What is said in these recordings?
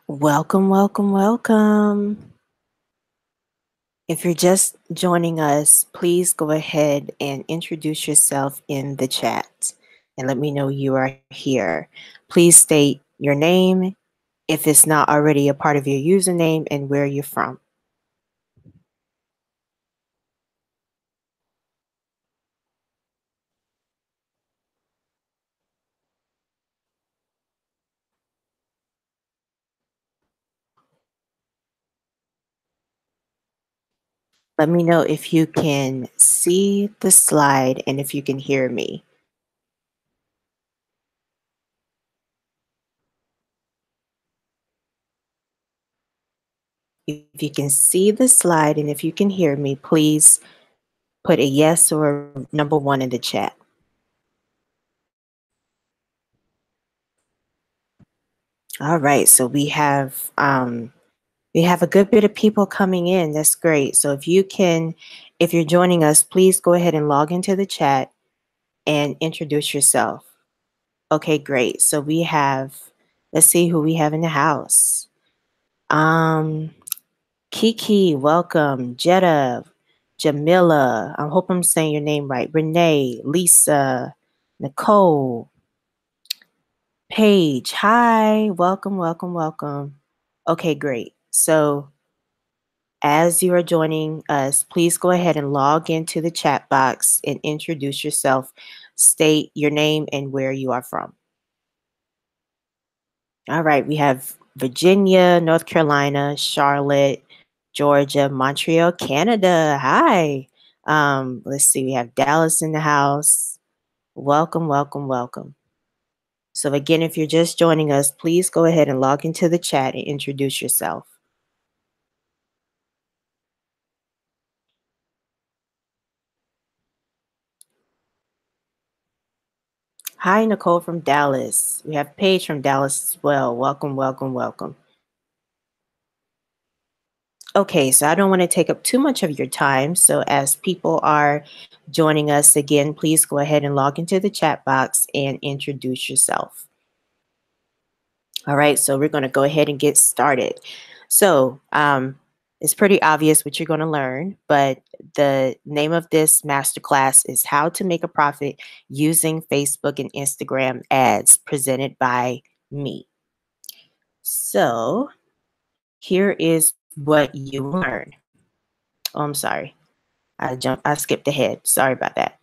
Welcome, welcome, welcome. If you're just joining us, please go ahead and introduce yourself in the chat and let me know you are here. Please state your name if it's not already a part of your username and where you're from. Let me know if you can see the slide and if you can hear me. If you can see the slide and if you can hear me, please put a yes or number one in the chat. All right, so we have a good bit of people coming in. That's great. So if you're joining us, please go ahead and log into the chat and introduce yourself. Okay, great. So let's see who we have in the house. Um, Kiki, welcome. Jetta, Jamila, I hope I'm saying your name right. Renee, Lisa, Nicole, Paige, hi. Welcome, welcome, welcome. Okay, great. So as you are joining us, please go ahead and log into the chat box and introduce yourself. State your name and where you are from. All right, we have Virginia, North Carolina, Charlotte, Georgia, Montreal, Canada. Hi. Let's see, we have Dallas in the house. Welcome, welcome, welcome. So again, if you're just joining us, please go ahead and log into the chat and introduce yourself. Hi, Nicole from Dallas. We have Paige from Dallas as well. Welcome, welcome, welcome. Okay, so I don't want to take up too much of your time. So as people are joining us again, please go ahead and log into the chat box and introduce yourself. All right, so we're going to go ahead and get started. So it's pretty obvious what you're going to learn, but the name of this masterclass is How to Make a Profit Using Facebook and Instagram Ads, presented by me. So here is what you learn. Oh, I'm sorry. I skipped ahead. Sorry about that.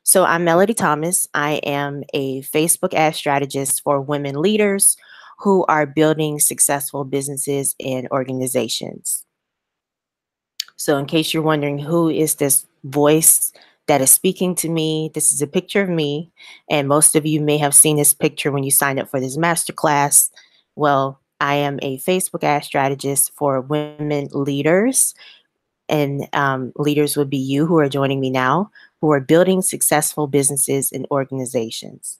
So I'm Melody Thomas. I am a Facebook ad strategist for women leaders who are building successful businesses and organizations. So in case you're wondering who is this voice that is speaking to me, this is a picture of me. And most of you may have seen this picture when you signed up for this masterclass. Well, I am a Facebook ad strategist for women leaders, and leaders would be you who are joining me now, who are building successful businesses and organizations.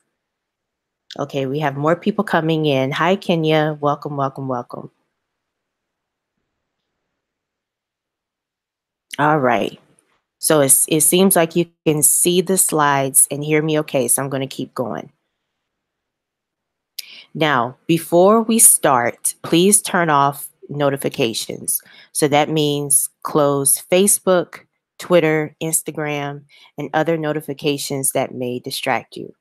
Okay, we have more people coming in. Hi, Kenya. Welcome, welcome, welcome. All right. So it seems like you can see the slides and hear me okay, so I'm going to keep going. Now, before we start, please turn off notifications. So that means close Facebook, Twitter, Instagram, and other notifications that may distract you.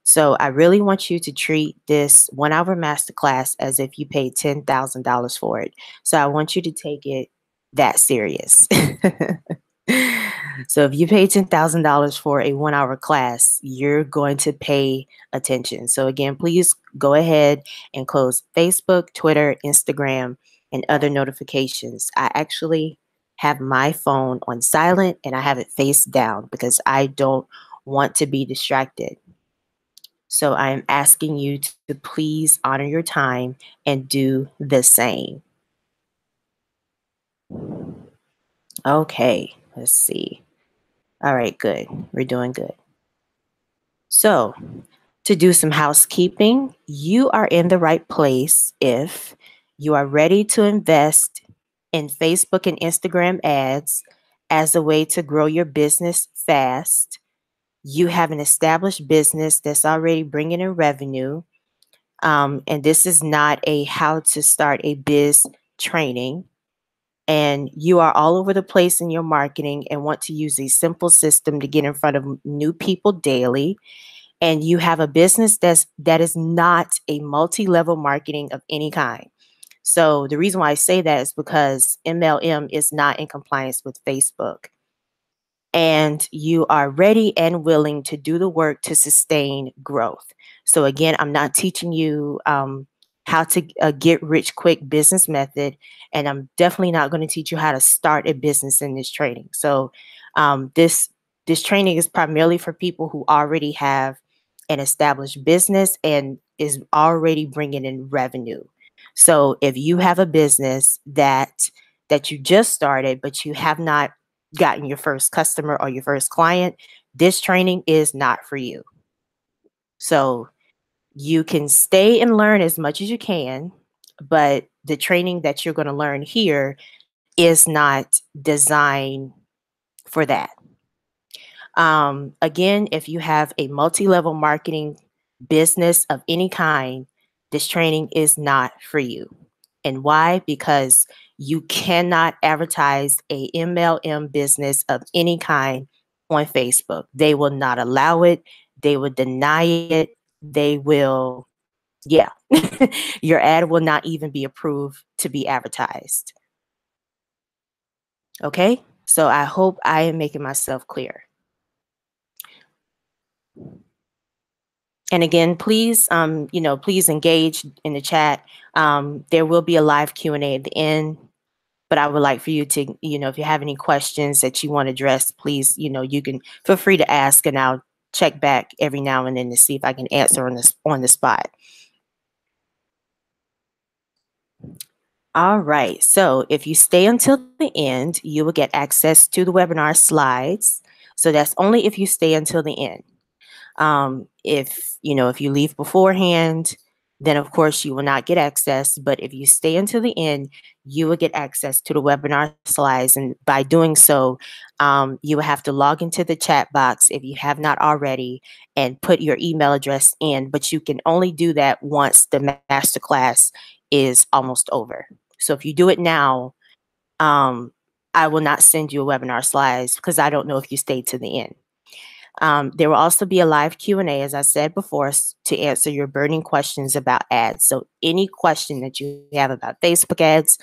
So I really want you to treat this 1 hour masterclass as if you paid $10,000 for it. So I want you to take it that serious. So if you pay $10,000 for a 1 hour class, you're going to pay attention. So again, please go ahead and close Facebook, Twitter, Instagram, and other notifications. I actually have my phone on silent and I have it face down because I don't want to be distracted. So I am asking you to please honor your time and do the same. Okay, let's see. All right, good. We're doing good. So, to do some housekeeping, you are in the right place if you are ready to invest in Facebook and Instagram ads as a way to grow your business fast. You have an established business that's already bringing in revenue. And this is not a how to start a biz training. And you are all over the place in your marketing and want to use a simple system to get in front of new people daily, and you have a business that is not a multi-level marketing of any kind. So the reason why I say that is because MLM is not in compliance with Facebook, and you are ready and willing to do the work to sustain growth. So again, I'm not teaching you how to get rich quick business method, and I'm definitely not going to teach you how to start a business in this training. So this training is primarily for people who already have an established business and is already bringing in revenue. So if you have a business that you just started, but you have not gotten your first customer or your first client, this training is not for you. So you can stay and learn as much as you can, but the training that you're going to learn here is not designed for that. Again, if you have a multi-level marketing business of any kind, this training is not for you. And why? Because you cannot advertise a MLM business of any kind on Facebook. They will not allow it. They will deny it. They will, yeah, your ad will not even be approved to be advertised. Okay, so I hope I am making myself clear. And again, please, please engage in the chat. There will be a live Q&A at the end, but I would like for you to, if you have any questions that you want to address, please, you can feel free to ask, and I'll check back every now and then to see if I can answer on the spot. All right, so if you stay until the end, you will get access to the webinar slides. So that's only if you stay until the end. If you leave beforehand, then of course you will not get access. But if you stay until the end, you will get access to the webinar slides. And by doing so, you will have to log into the chat box if you have not already and put your email address in. But you can only do that once the masterclass is almost over. So if you do it now, I will not send you a webinar slides because I don't know if you stayed to the end. There will also be a live Q&A, as I said before, to answer your burning questions about ads. So any question that you have about Facebook ads,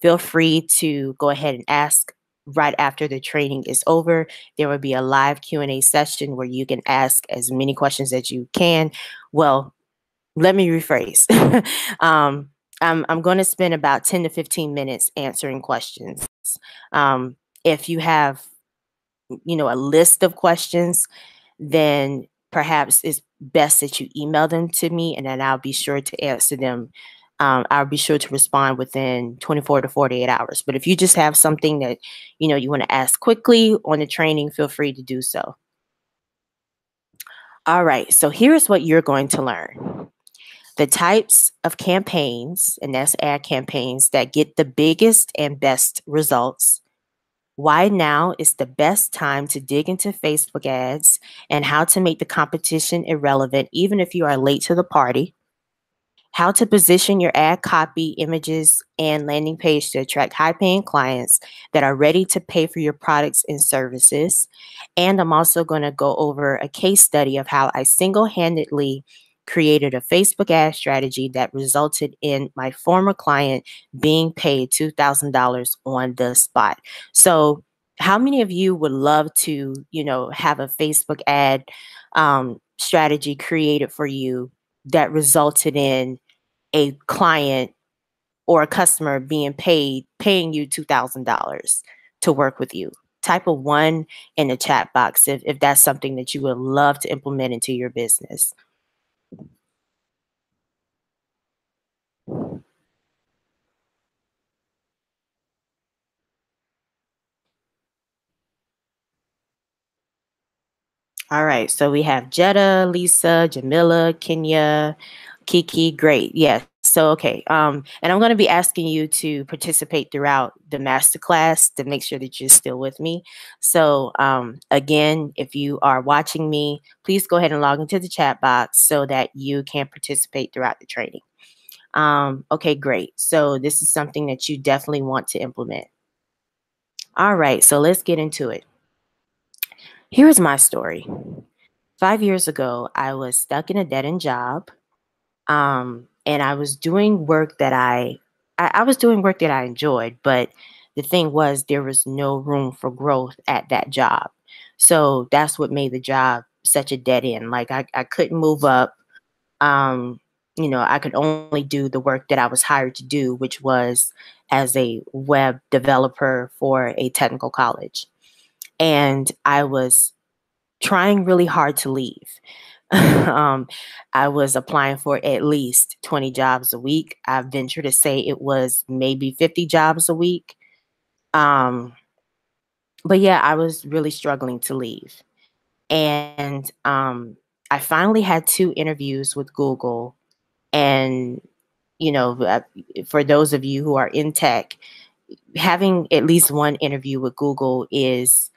feel free to go ahead and ask right after the training is over. There will be a live Q&A session where you can ask as many questions as you can. Well, let me rephrase. I'm going to spend about 10 to 15 minutes answering questions. If you have a list of questions, then perhaps it's best that you email them to me, and then I'll be sure to answer them. I'll be sure to respond within 24 to 48 hours. But if you just have something that you want to ask quickly on the training, feel free to do so. All right, so here's what you're going to learn. The types of campaigns, and that's ad campaigns, that get the biggest and best results. Why now is the best time to dig into Facebook ads, and how to make the competition irrelevant even if you are late to the party. How to position your ad copy, images, and landing page to attract high-paying clients that are ready to pay for your products and services. And I'm also going to go over a case study of how I single-handedly created a Facebook ad strategy that resulted in my former client being paid $2,000 on the spot. So how many of you would love to, have a Facebook ad strategy created for you that resulted in a client or a customer paying you $2,000 to work with you? Type a 1 in the chat box if that's something that you would love to implement into your business. All right, so we have Jetta, Lisa, Jamila, Kenya, Kiki. Great. Yes. So, okay. And I'm going to be asking you to participate throughout the masterclass to make sure that you're still with me. So, again, if you are watching me, please go ahead and log into the chat box so that you can participate throughout the training. Okay, great. So this is something that you definitely want to implement. All right, so let's get into it. Here's my story. 5 years ago, I was stuck in a dead-end job, and I was doing work that I was doing work that I enjoyed, but the thing was there was no room for growth at that job. So that's what made the job such a dead end. Like I couldn't move up. Um, I could only do the work that I was hired to do, which was as a web developer for a technical college. And I was trying really hard to leave. I was applying for at least 20 jobs a week. I venture to say it was maybe 50 jobs a week. Um, but yeah, I was really struggling to leave. And I finally had two interviews with Google. And, for those of you who are in tech, having at least one interview with Google is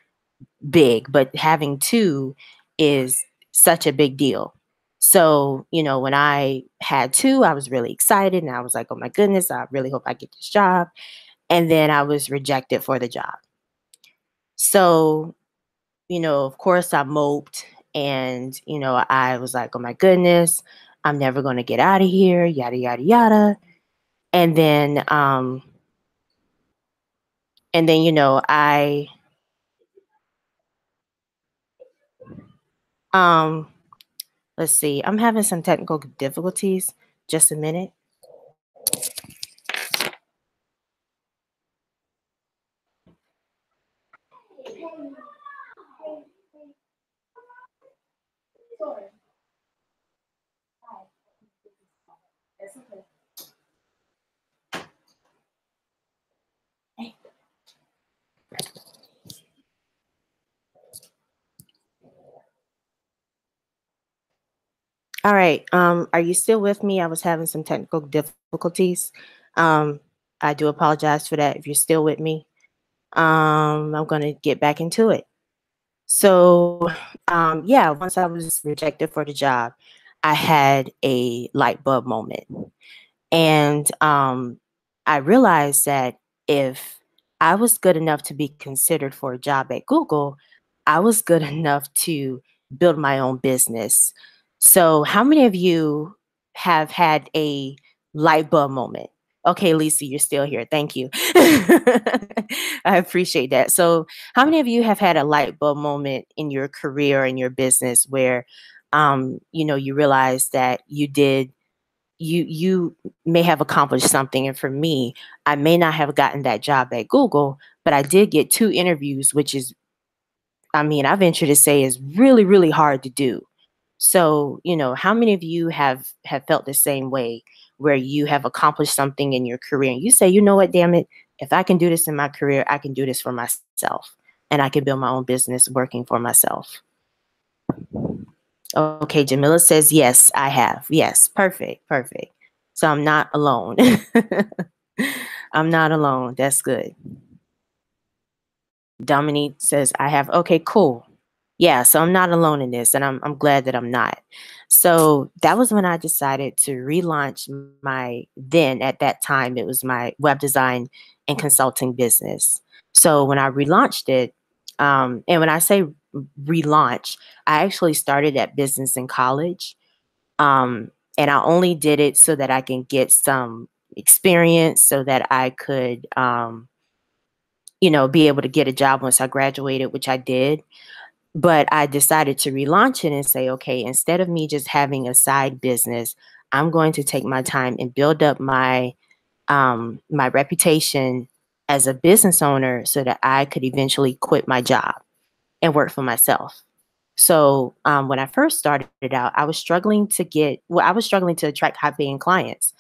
big, but having two is such a big deal. So, when I had two, I was really excited and I was like, oh my goodness, I really hope I get this job. And then I was rejected for the job. So, of course I moped and, I was like, oh my goodness, I'm never going to get out of here, yada, yada, yada. And then, um, let's see, I'm having some technical difficulties. Just a minute. All right. Are you still with me? I was having some technical difficulties. Um, I do apologize for that if you're still with me. I'm going to get back into it. So, yeah, once I was rejected for the job, I had a light bulb moment. And I realized that if I was good enough to be considered for a job at Google, I was good enough to build my own business. So, how many of you have had a light bulb moment? Okay, Lisa, you're still here. Thank you. I appreciate that. So, how many of you have had a light bulb moment in your career and your business where, you realize that you may have accomplished something, and for me, I may not have gotten that job at Google, but I did get two interviews, which is, I mean, I venture to say is really, really hard to do. So, how many of you have felt the same way where you have accomplished something in your career and you say, you know what, damn it, if I can do this in my career, I can do this for myself and I can build my own business working for myself. Okay, Jamila says, yes, I have. Yes, perfect, perfect. So I'm not alone. I'm not alone. That's good. Dominique says, I have. Okay, cool. Yeah, so I'm not alone in this, and I'm glad that I'm not. So that was when I decided to relaunch then at that time, it was my web design and consulting business. So when I relaunched it, and when I say relaunch, I actually started that business in college. And I only did it so that I can get some experience so that I could, be able to get a job once I graduated, which I did. But I decided to relaunch it and say, okay, instead of me just having a side business, I'm going to take my time and build up my reputation as a business owner so that I could eventually quit my job and work for myself. So when I first started out, I was struggling to attract high paying clients.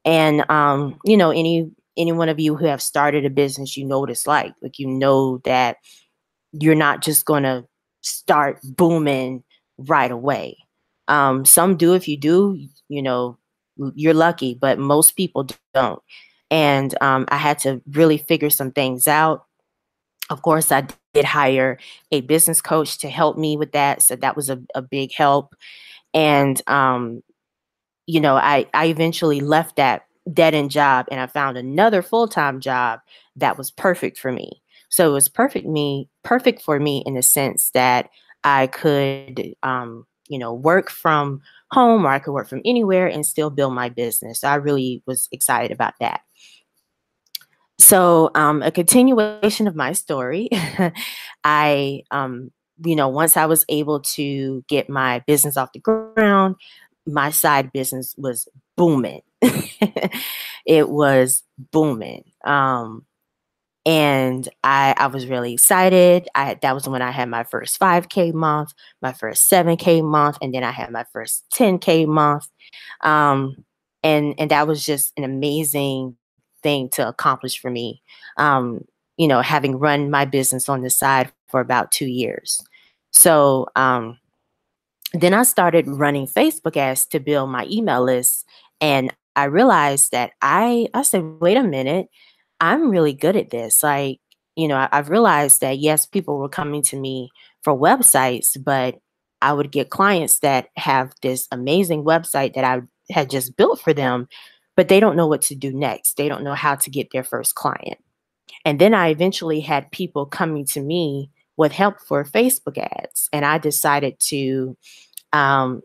And any one of you who have started a business, you know what it's like. Like, that you're not just going to start booming right away. Some do. If you do, you're lucky, but most people don't. And I had to really figure some things out. Of course, I did hire a business coach to help me with that. So that was a big help. And, I eventually left that dead end job and I found another full-time job that was perfect for me. So it was perfect for me in the sense that I could, work from home or I could work from anywhere and still build my business. So I really was excited about that. So, a continuation of my story, I, once I was able to get my business off the ground, my side business was booming. It was booming. And I was really excited. That was when I had my first 5K month, my first 7K month, and then I had my first 10K month. Um, and that was just an amazing thing to accomplish for me. Having run my business on the side for about 2 years. So then I started running Facebook ads to build my email list. And I realized that I said, wait a minute, I'm really good at this. Like, I've realized that yes, people were coming to me for websites, but I would get clients that have this amazing website that I had just built for them, but they don't know what to do next. They don't know how to get their first client. And then I eventually had people coming to me with help for Facebook ads. And I decided to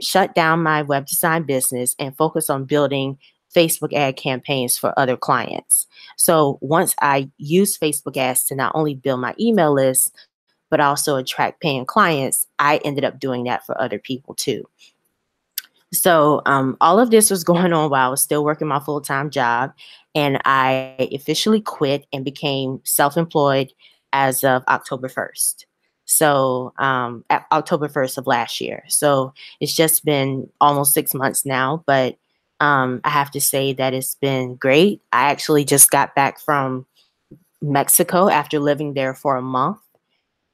shut down my web design business and focus on building Facebook ad campaigns for other clients. So once I used Facebook ads to not only build my email list, but also attract paying clients, I ended up doing that for other people too. So all of this was going on while I was still working my full-time job. And I officially quit and became self-employed as of October 1st. So at October 1st of last year. So it's just been almost 6 months now, but I have to say that it's been great. I actually just got back from Mexico after living there for a month.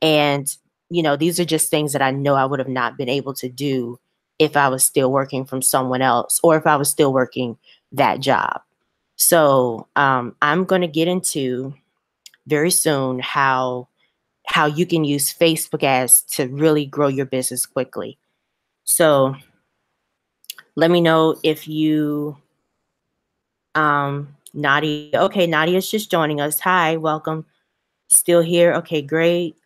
And, these are just things that I know I would have not been able to do if I was still working from someone else or if I was still working that job. So I'm going to get into very soon how you can use Facebook ads to really grow your business quickly. So let me know if you, Nadia, okay, Nadia's just joining us. Hi, welcome. Still here. Okay, great.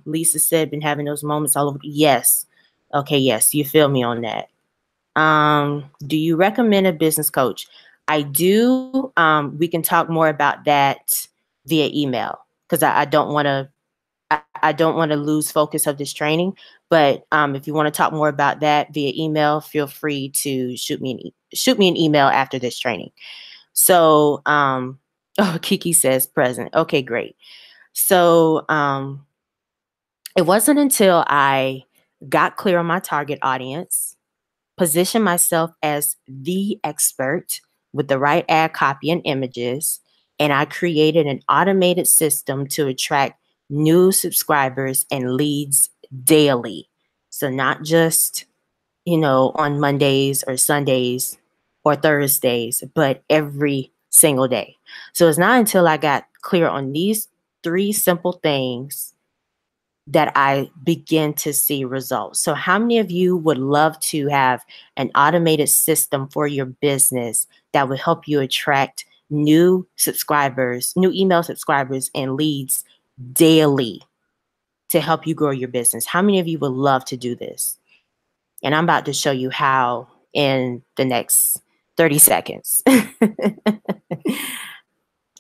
Lisa said, been having those moments all over. Yes. Okay, yes, you feel me on that. Do you recommend a business coach? I do. We can talk more about that via email because I don't want to. I don't want to lose focus of this training. But if you want to talk more about that via email, feel free to shoot me an email after this training. So, oh, Kiki says present. Okay, great. So it wasn't until I got clear on my target audience, positioned myself as the expert with the right ad copy and images, and I created an automated system to attract new subscribers and leads daily. So not just, on Mondays or Sundays or Thursdays, but every single day. So it's not until I got clear on these three simple things that I begin to see results. So how many of you would love to have an automated system for your business that would help you attract new subscribers, new email subscribers and leads daily to help you grow your business? How many of you would love to do this? And I'm about to show you how in the next 30 seconds.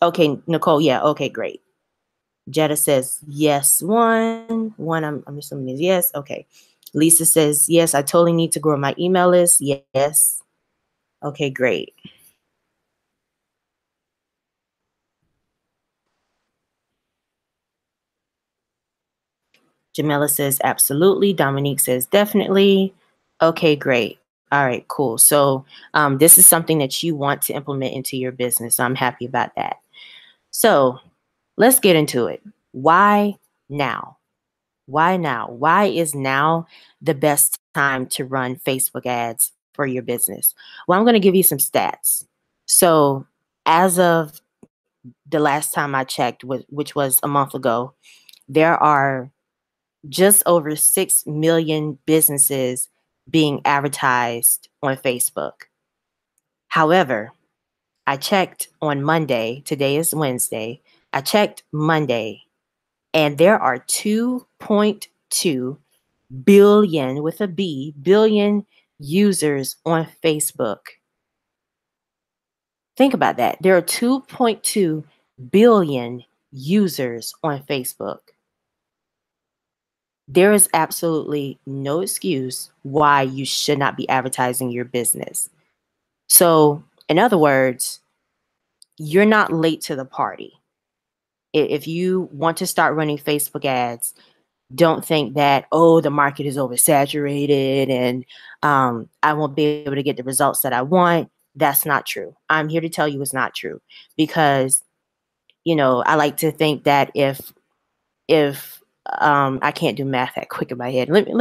Okay, Nicole, yeah, okay, great. Jetta says yes, one, I'm assuming is yes. Okay. Lisa says yes, I totally need to grow my email list. Yes. Okay, great. Jamila says absolutely. Dominique says definitely. Okay, great. All right, cool. So this is something that you want to implement into your business. I'm happy about that. So let's get into it. Why now? Why now? Why is now the best time to run Facebook ads for your business? Well, I'm going to give you some stats. So as of the last time I checked, which was a month ago, there are just over 6 million businesses being advertised on Facebook. However, I checked on Monday. Today is Wednesday. I checked Monday, and there are 2.2 billion, with a B, billion users on Facebook. Think about that. There are 2.2 billion users on Facebook. There is absolutely no excuse why you should not be advertising your business. So, in other words, you're not late to the party. If you want to start running Facebook ads, don't think that, oh, the market is oversaturated and I won't be able to get the results that I want. That's not true. I'm here to tell you it's not true, because, I like to think that if I can't do math that quick in my head. Let me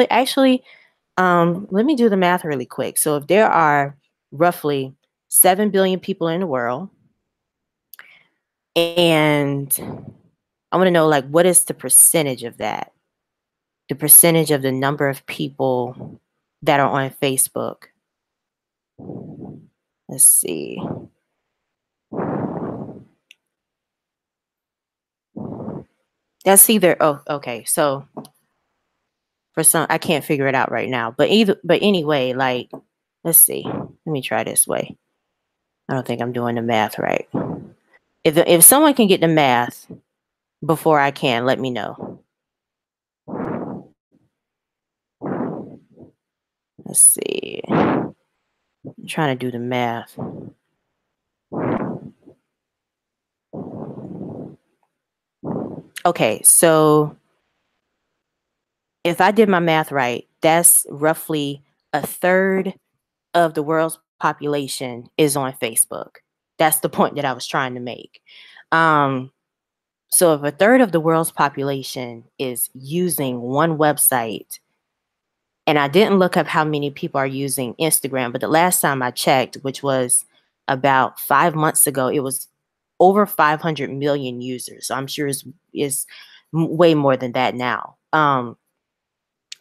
do the math really quick. So if there are roughly 7 billion people in the world, and I want to know, like, what is the percentage of that? The percentage of the number of people that are on Facebook. Let's see. That's either, oh, okay. So for some, I can't figure it out right now. But anyway, like, let's see. Let me try this way. I don't think I'm doing the math right. If someone can get the math before I can, let me know. Let's see. I'm trying to do the math. Okay, so if I did my math right, that's roughly a third of the world's population is on Facebook. That's the point that I was trying to make. So if a third of the world's population is using one website, and I didn't look up how many people are using Instagram, but the last time I checked, which was about 5 months ago, it was over 500 million users. So I'm sure it's way more than that now.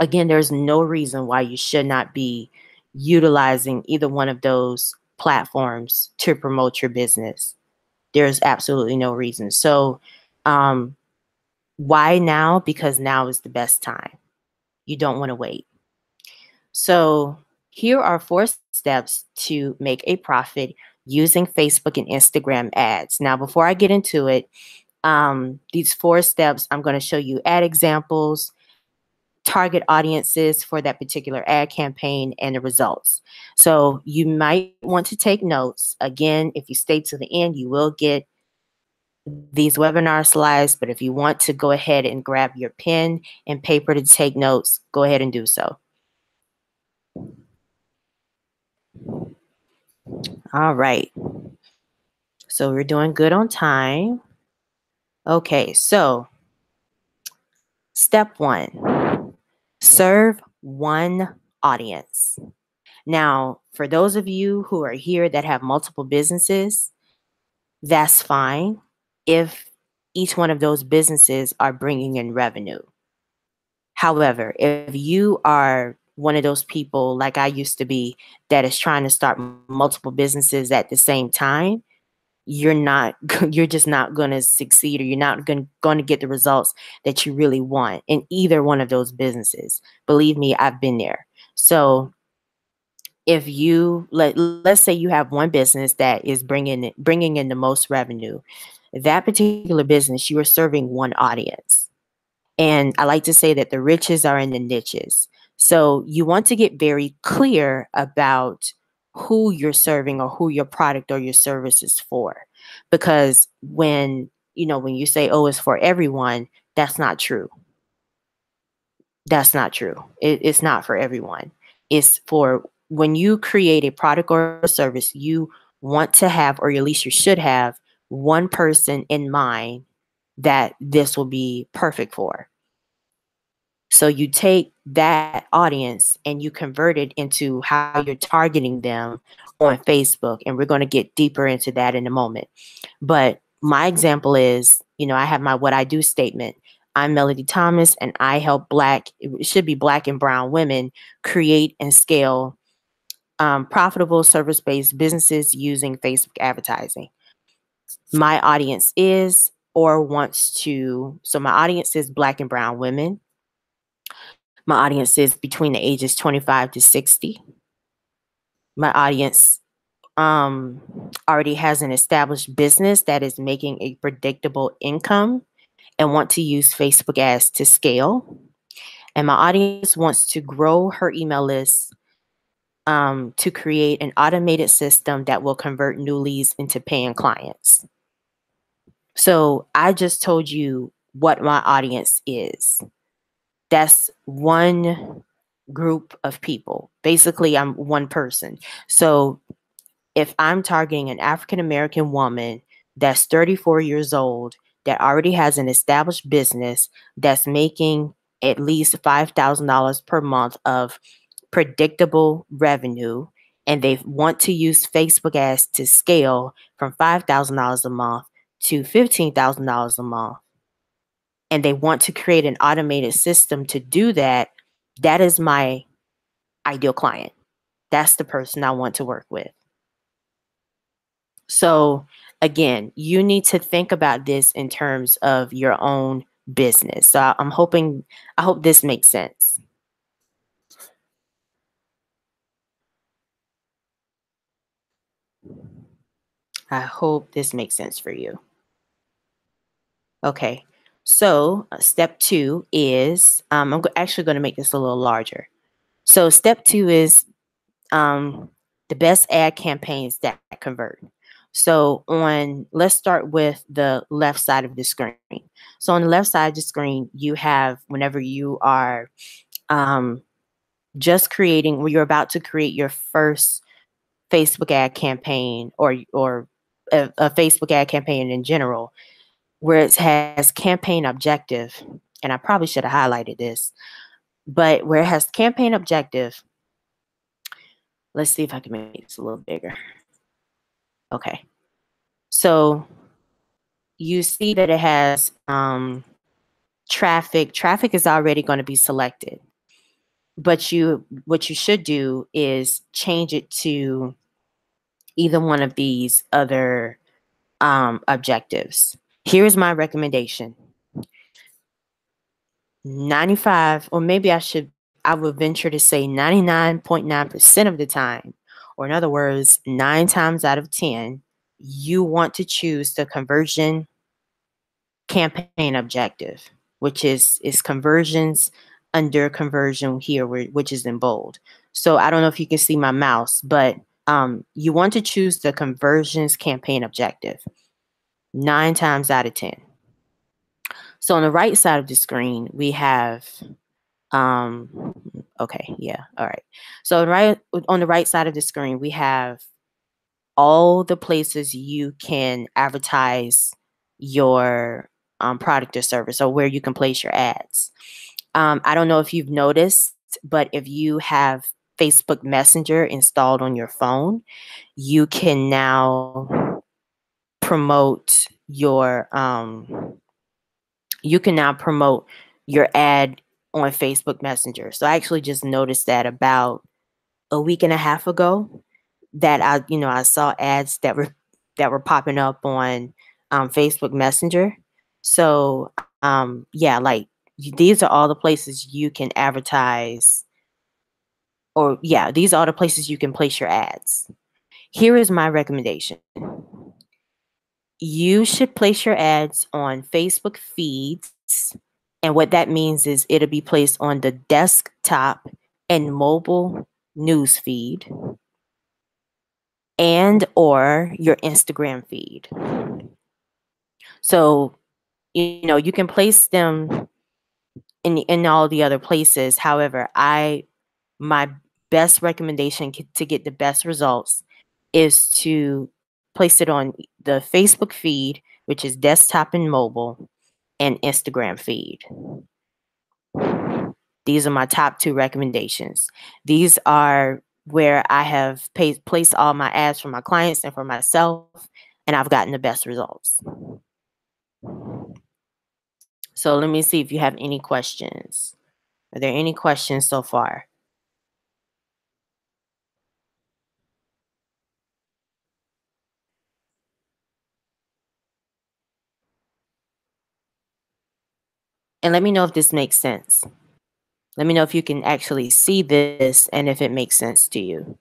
Again, there's no reason why you should not be utilizing either one of those platforms to promote your business. There's absolutely no reason. So why now? Because now is the best time. You don't want to wait. So here are 4 steps to make a profit using Facebook and Instagram ads. Now, before I get into it, these 4 steps, I'm going to show you ad examples, target audiences for that particular ad campaign, and the results. So you might want to take notes. Again, if you stay to the end, you will get these webinar slides, but if you want to go ahead and grab your pen and paper to take notes, go ahead and do so. All right. So we're doing good on time. Okay, so step 1, serve one audience. Now, for those of you who are here that have multiple businesses, that's fine if each one of those businesses are bringing in revenue. However, if you are one of those people like I used to be that is trying to start multiple businesses at the same time, you're just not going to succeed, or you're not going to get the results that you really want in either one of those businesses. Believe me, I've been there. So if you let's say you have one business that is bringing in the most revenue, that particular business, you are serving one audience. And I like to say that the riches are in the niches. So you want to get very clear about who you're serving or who your product or your service is for. Because when you say, oh, it's for everyone, that's not true. That's not true. It's not for everyone. It's for when you create a product or a service, you want to have, or at least you should have, one person in mind that this will be perfect for. So you take that audience and you convert it into how you're targeting them on Facebook. And we're going to get deeper into that in a moment. But my example is, I have my what I do statement. I'm Melody Thomas, and I help it should be Black and brown women create and scale profitable service-based businesses using Facebook advertising. My audience is or wants to, so my audience is Black and brown women. My audience is between the ages 25 to 60. My audience already has an established business that is making a predictable income and want to use Facebook ads to scale. And my audience wants to grow her email list to create an automated system that will convert new leads into paying clients. So I just told you what my audience is. That's one group of people. Basically, I'm one person. So if I'm targeting an African American woman that's 34 years old, that already has an established business, that's making at least $5,000 per month of predictable revenue, and they want to use Facebook ads to scale from $5,000 a month to $15,000 a month, and they want to create an automated system to do that, that is my ideal client. That's the person I want to work with. So again, you need to think about this in terms of your own business. So I hope this makes sense. I hope this makes sense for you. Okay, so step 2 is, actually going to make this a little larger. So step 2 is the best ad campaigns that convert. So let's start with the left side of the screen. So on the left side of the screen, you have, whenever you are just creating, when you're about to create your first Facebook ad campaign or a Facebook ad campaign in general, where it has campaign objective, and I probably should have highlighted this, but where it has campaign objective, let's see if I can make this a little bigger. Okay. So you see that it has traffic. Traffic is already going to be selected. But what you should do is change it to either one of these other objectives. Here's my recommendation. 95, or maybe I would venture to say 99.9% of the time, or in other words, 9 times out of 10, you want to choose the conversion campaign objective, which is conversions under conversion here, which is in bold. So I don't know if you can see my mouse, but you want to choose the conversions campaign objective 9 times out of 10. So on the right side of the screen, we have, okay, yeah, all right. So on the right side of the screen, we have all the places you can advertise your product or service, or where you can place your ads. I don't know if you've noticed, but if you have Facebook Messenger installed on your phone, you can now promote your ad on Facebook Messenger. So I actually just noticed that about a week and a half ago, that I saw ads that were popping up on Facebook Messenger. So yeah, like these are all the places you can advertise, or yeah, these are all the places you can place your ads. Here is my recommendation. You should place your ads on Facebook feeds. And what that means is it'll be placed on the desktop and mobile news feed, and or your Instagram feed. So, you can place them in all the other places. However, my best recommendation to get the best results is to place it on the Facebook feed, which is desktop and mobile, and Instagram feed. These are my top 2 recommendations. These are where I have placed all my ads for my clients and for myself, and I've gotten the best results. So let me see if you have any questions. Are there any questions so far? And let me know if this makes sense. Let me know if you can actually see this and if it makes sense to you.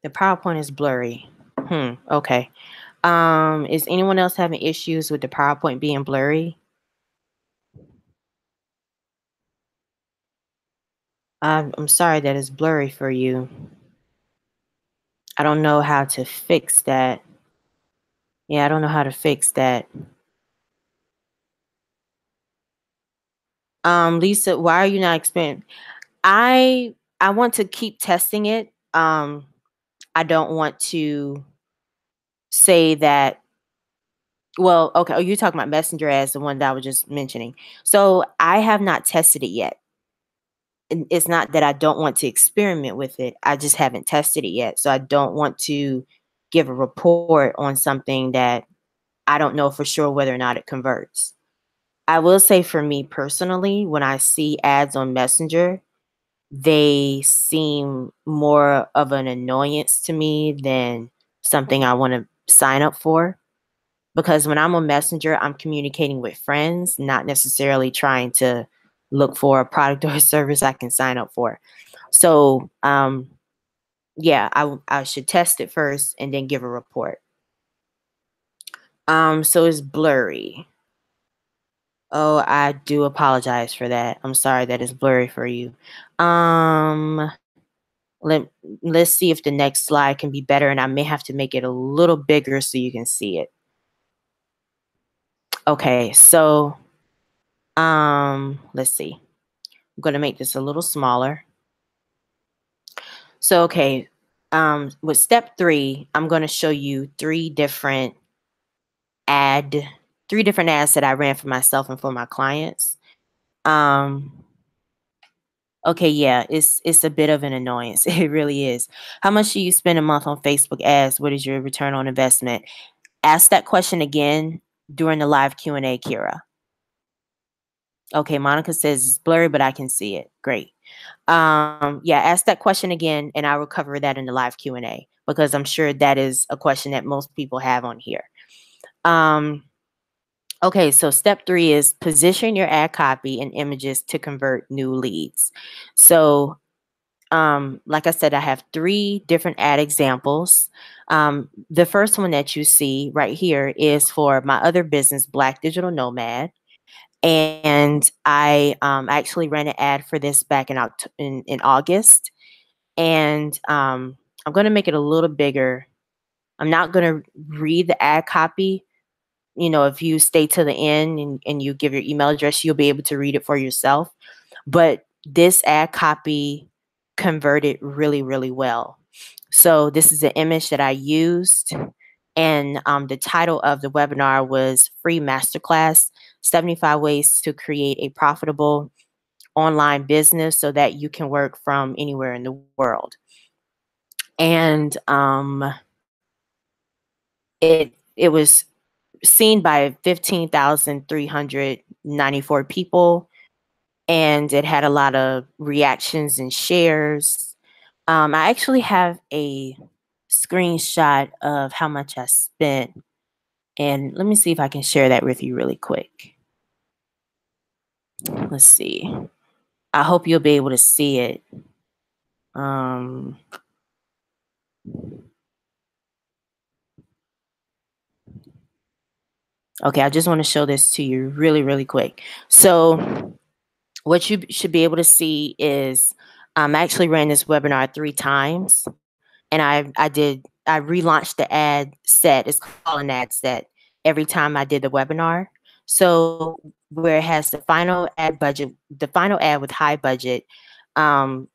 The PowerPoint is blurry. Okay. Is anyone else having issues with the PowerPoint being blurry? I'm sorry that it's blurry for you. I don't know how to fix that. Yeah, I don't know how to fix that. Lisa, why are you not experiencing? I want to keep testing it. I don't want to say that. Well, okay. Oh, you're talking about Messenger as the one that I was just mentioning. So I have not tested it yet. And it's not that I don't want to experiment with it. I just haven't tested it yet. So I don't want to give a report on something that I don't know for sure whether or not it converts. I will say for me personally, when I see ads on Messenger, they seem more of an annoyance to me than something I want to sign up for. Because when I'm on Messenger, I'm communicating with friends, not necessarily trying to look for a product or a service I can sign up for. So, yeah, I should test it first and then give a report. So it's blurry. Oh, I do apologize for that. I'm sorry that it's blurry for you. Um, let let's see if the next slide can be better, and I may have to make it a little bigger so you can see it. Okay, so let's see. I'm going to make this a little smaller. So, okay, with step 3, I'm going to show you ad, three different ads that I ran for myself and for my clients. Um, okay, yeah, it's a bit of an annoyance. It really is. How much do you spend a month on Facebook ads? What is your return on investment? Ask that question again during the live Q&A, Kira. Okay, Monica says it's blurry, but I can see it. Great. Yeah, ask that question again, and I will cover that in the live Q&A because I'm sure that is a question that most people have on here. Okay, so step 3 is position your ad copy and images to convert new leads. So, like I said, I have 3 different ad examples. The first one that you see right here is for my other business, Black Digital Nomad. And I actually ran an ad for this back in August. And I'm going to make it a little bigger. I'm not going to read the ad copy. You know, if you stay to the end and you give your email address, you'll be able to read it for yourself. But this ad copy converted really, really well. So this is an image that I used. And the title of the webinar was Free Masterclass, 75 Ways to Create a Profitable Online Business so that you can work from anywhere in the world. And it was seen by 15,394 people, and it had a lot of reactions and shares. I actually have a screenshot of how much I spent, and let me see if I can share that with you really quick. Let's see. I hope you'll be able to see it. Okay, I just want to show this to you really, really quick. So what you should be able to see is I actually ran this webinar 3 times, and I relaunched the ad set. It's called an ad set every time I did the webinar. So where it has the final ad budget, the final ad with high budget,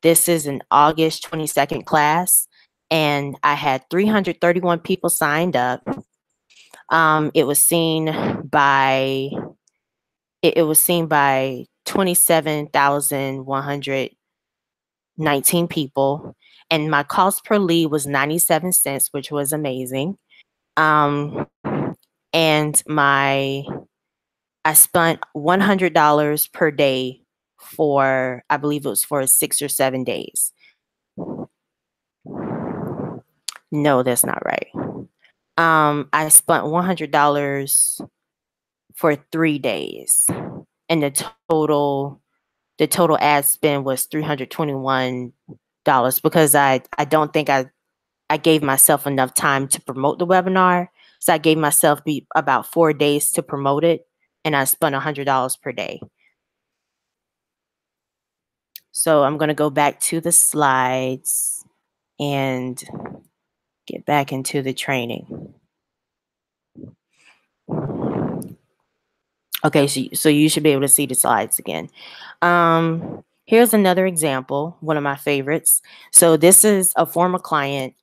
this is an August 22nd class. and I had 331 people signed up. It was seen by 27,119 people, and my cost per lead was 97 cents, which was amazing. And I spent $100 per day for, I believe it was for 6 or 7 days. No, that's not right. I spent $100 for 3 days, and the total ad spend was $321 because I don't think I gave myself enough time to promote the webinar. So I gave myself about 4 days to promote it, and I spent $100 per day. So I'm going to go back to the slides and get back into the training. Okay, so you should be able to see the slides again. Here's another example, one of my favorites. So this is a former client.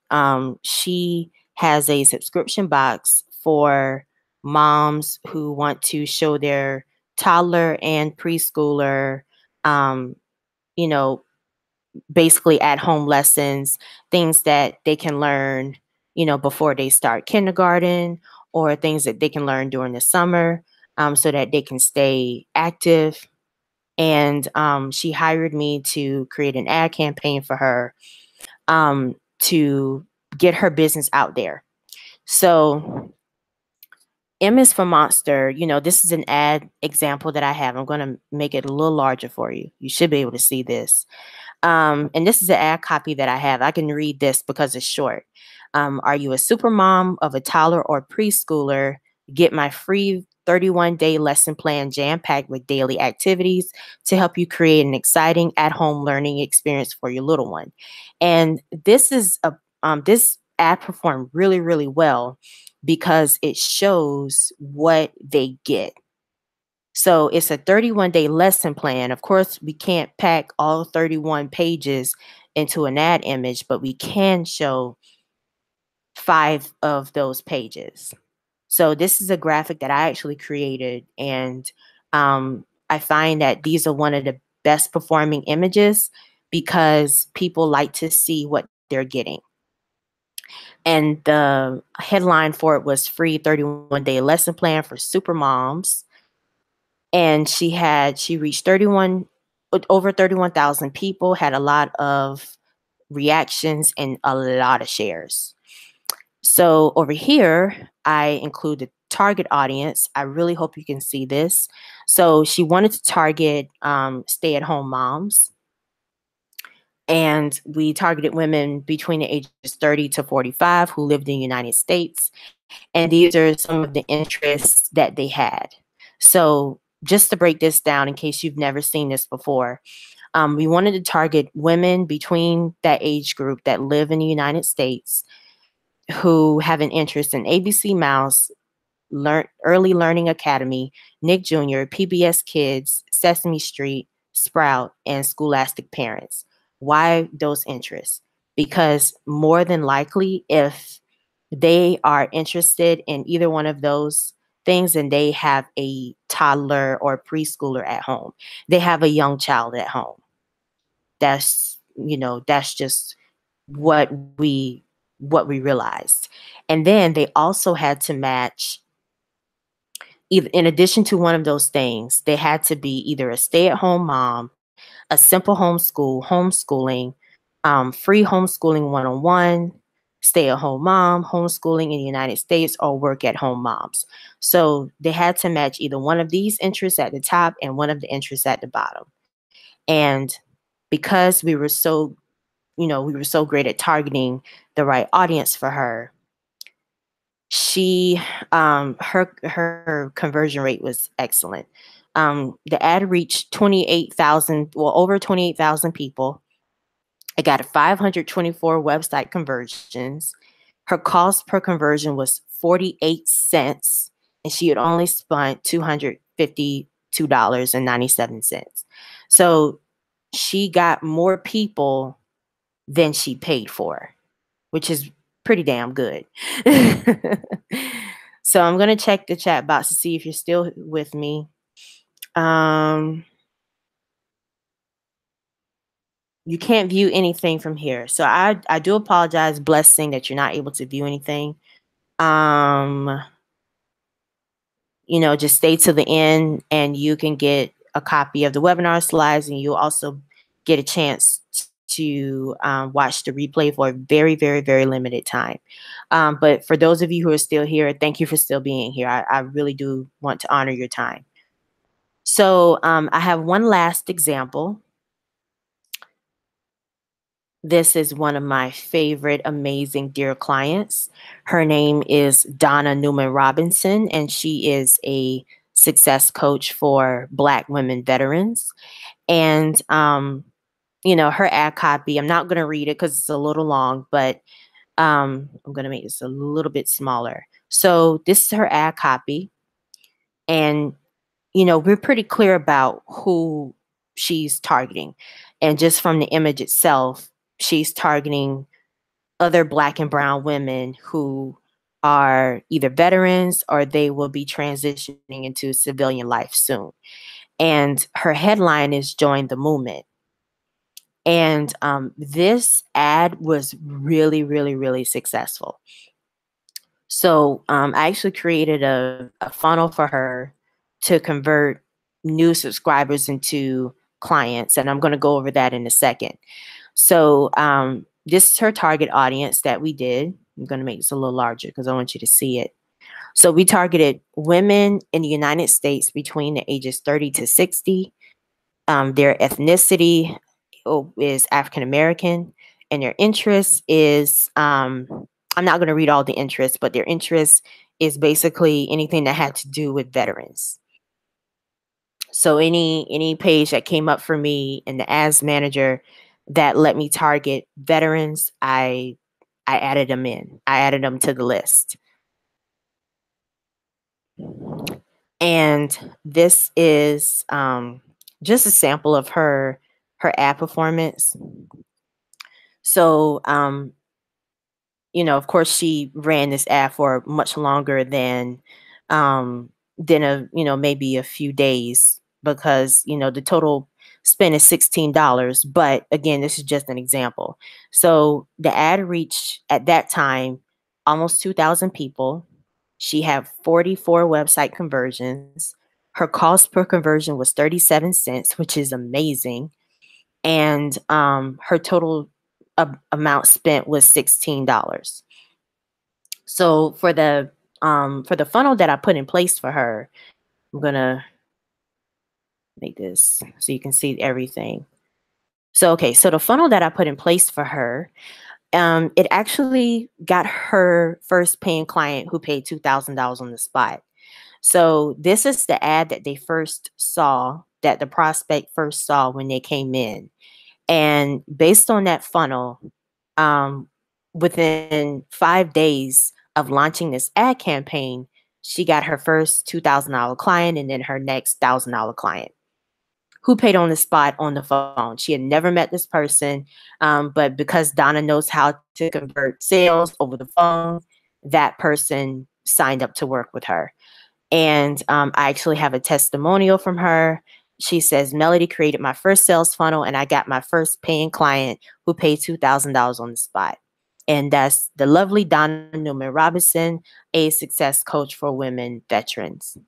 She has a subscription box for moms who want to show their toddler and preschooler, you know, basically at home lessons, things that they can learn, before they start kindergarten, or things that they can learn during the summer, so that they can stay active. And she hired me to create an ad campaign for her, to get her business out there. So M is for Monster. This is an ad example that I have. I'm going to make it a little larger for you. You should be able to see this. And this is an ad copy that I have. I can read this because it's short. Are you a super mom of a toddler or preschooler? Get my free 31-day lesson plan jam-packed with daily activities to help you create an exciting at-home learning experience for your little one. And this ad performed really, really well because it shows what they get. So it's a 31-day lesson plan. Of course, we can't pack all 31 pages into an ad image, but we can show 5 of those pages. So this is a graphic that I actually created, and I find that these are one of the best performing images because people like to see what they're getting. And the headline for it was free 31-day lesson plan for super moms. And she reached over 31,000 people, had a lot of reactions and a lot of shares. So over here, I include the target audience. I really hope you can see this. So she wanted to target stay-at-home moms. And we targeted women between the ages 30 to 45 who lived in the United States. And these are some of the interests that they had. So just to break this down, in case you've never seen this before, we wanted to target women between that age group that live in the United States who have an interest in ABC Mouse, Early Learning Academy, Nick Jr., PBS Kids, Sesame Street, Sprout, and Scholastic parents. Why those interests? Because more than likely, if they are interested in either one of those things and they have a toddler or preschooler at home, they have a young child at home. That's just what we realized. And then they also had to match, in addition to one of those things, they had to be either a stay-at-home mom, a simple homeschooling, free homeschooling 101, stay-at-home mom, homeschooling in the United States, or work-at-home moms. So they had to match either one of these interests at the top and one of the interests at the bottom. And because we were so great at targeting the right audience for her, her conversion rate was excellent. The ad reached over 28,000 people. It got 524 website conversions. Her cost per conversion was 48 cents, and she had only spent $252.97. So she got more people than she paid for. which is pretty damn good. So I'm going to check the chat box to see if you're still with me. You can't view anything from here. So I do apologize, Blessing, that you're not able to view anything. Just stay to the end and you can get a copy of the webinar slides, and you'll also get a chance to watch the replay for a very, very, very limited time. But for those of you who are still here, thank you for still being here. I really do want to honor your time. So I have one last example. This is one of my favorite, amazing, dear clients. Her name is Donna Newman Robinson, and she is a success coach for Black women veterans. And, her ad copy, I'm not going to read it because it's a little long, but I'm going to make this a little bit smaller. So this is her ad copy. And, we're pretty clear about who she's targeting. And just from the image itself, she's targeting other Black and brown women who are either veterans or they will be transitioning into civilian life soon. And her headline is Join the Movement. And this ad was really, really, really successful. So I actually created a funnel for her to convert new subscribers into clients. And I'm going to go over that in a second. So this is her target audience that we did. I'm going to make this a little larger because I want you to see it. So we targeted women in the United States between the ages 30 to 60. Their ethnicity is African American, and their interest is, I'm not going to read all the interests, but their interest is basically anything that had to do with veterans. So any page that came up for me in the ads manager that let me target veterans, I added them in. I added them to the list. And this is just a sample of her ad performance. So, of course, she ran this ad for much longer than maybe a few days, because, the total spend is $16. But again, this is just an example. So the ad reached at that time almost 2,000 people. She had 44 website conversions. Her cost per conversion was 37 cents, which is amazing. And her total amount spent was $16. So for the funnel that I put in place for her, I'm gonna make this so you can see everything. So so the funnel that I put in place for her, it actually got her first paying client who paid $2,000 on the spot. So this is the ad that they first saw, that the prospect first saw when they came in. And based on that funnel, within 5 days of launching this ad campaign, she got her first $2,000 client and then her next $1,000 client who paid on the spot on the phone. She had never met this person, but because Donna knows how to convert sales over the phone, that person signed up to work with her. And I actually have a testimonial from her. She says, Melody created my first sales funnel and I got my first paying client who paid $2,000 on the spot. And that's the lovely Donna Newman Robinson, a success coach for women veterans.